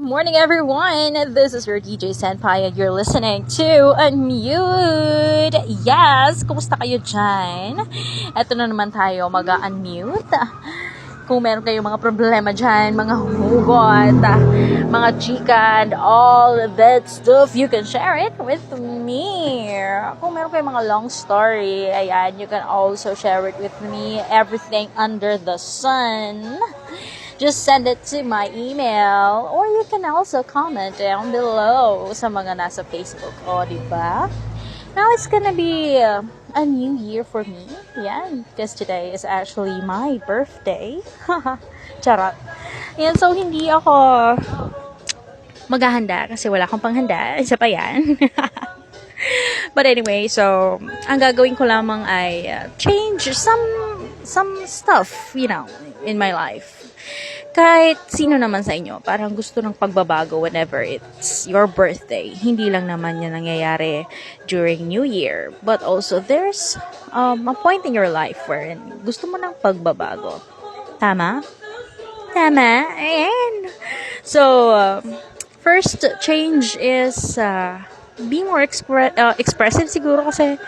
morning, everyone. This is your DJ Senpai, and you're listening to Unmute. Yes, kumusta kayo dyan? Eto na naman tayo mag-unmute. Kung meron kayong mga problema dyan, mga hugot, mga chika, and all that stuff, you can share it with me. Kung meron kayong mga long story, ayan, you can also share it with me. Everything under the sun. Just send it to my email, or you can also comment down below sa mga nasa Facebook. O, diba? Now it's gonna be a new year for me. Yan, because today is actually my birthday. Charot. Yan, so hindi ako maghahanda kasi wala akong panghanda. Isa pa yan. But anyway, so ang gagawin ko lamang ay change some stuff, in my life. Kahit sino naman sa inyo, parang gusto ng pagbabago whenever it's your birthday. Hindi lang naman yan nangyayari during New Year. But also, there's a point in your life wherein gusto mo ng pagbabago. Tama? Tama? Ayan. So, first change is be more expressive siguro kasi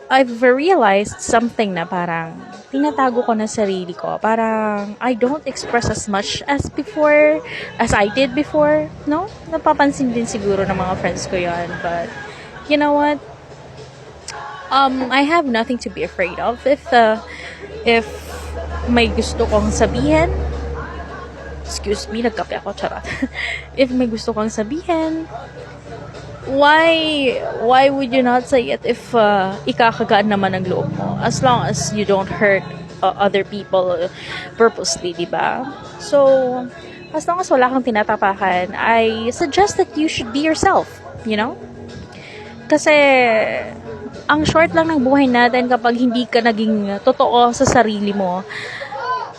I've realized something na parang tinatago ko na sarili ko. Parang I don't express as much as I did before. No? Napapansin din siguro ng mga friends ko yon. But, you know what? I have nothing to be afraid of. If may gusto kong sabihin, excuse me, nagkape ako, charot. If may gusto kong sabihin, why would you not say it if ikakagaan naman ang loob mo, as long as you don't hurt other people purposely, diba? So as long as wala kang tinatapakan, I suggest that you should be yourself, kasi ang short lang ng buhay natin kapag hindi ka naging totoo sa sarili mo,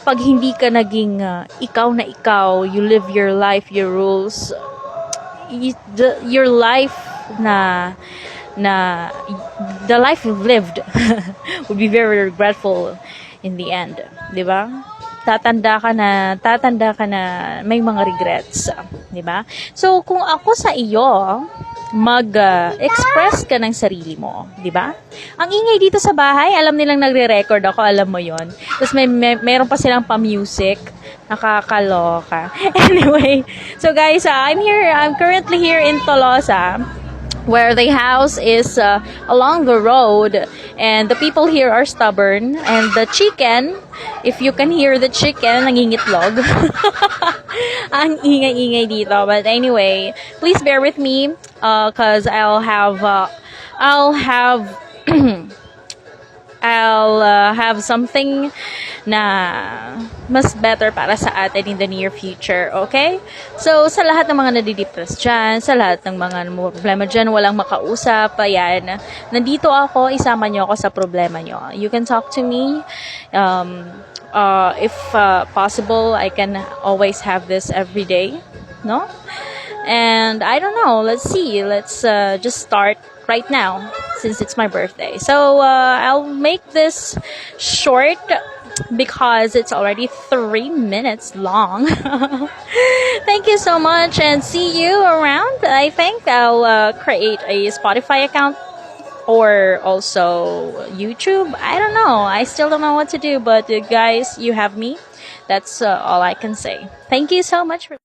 pag hindi ka naging ikaw na ikaw, you live your life, your rules, your life the life you've lived would be very regretful in the end, di ba? Tatanda ka na may mga regrets, di ba? So kung ako sa iyo, mag-express ka ng sarili mo, di ba? Ang ingay dito sa bahay, alam nilang nagre-record ako, alam mo yon. Tapos meron pa silang pa-music. Nakakaloka. Anyway, so guys, I'm currently here in Tolosa, where the house is along the road, and the people here are stubborn, and the chicken, if you can hear the chicken, nangingitlog. Ang ingay-ingay dito. But anyway, please bear with me, cause I'll have something na mas better para sa atin in the near future, okay? So, sa lahat ng mga nadidepress dyan, sa lahat ng mga problema dyan, walang makausap, ayan, nandito ako, isama nyo ako sa problema nyo. You can talk to me. If possible, I can always have this every day, no? And I don't know, let's see. Let's just start right now, since it's my birthday. So, I'll make this short because it's already 3 minutes long. Thank you so much, and see you around. I think I'll create a Spotify account or also YouTube. I don't know. I still don't know what to do, but guys, you have me. That's all I can say. Thank you so much for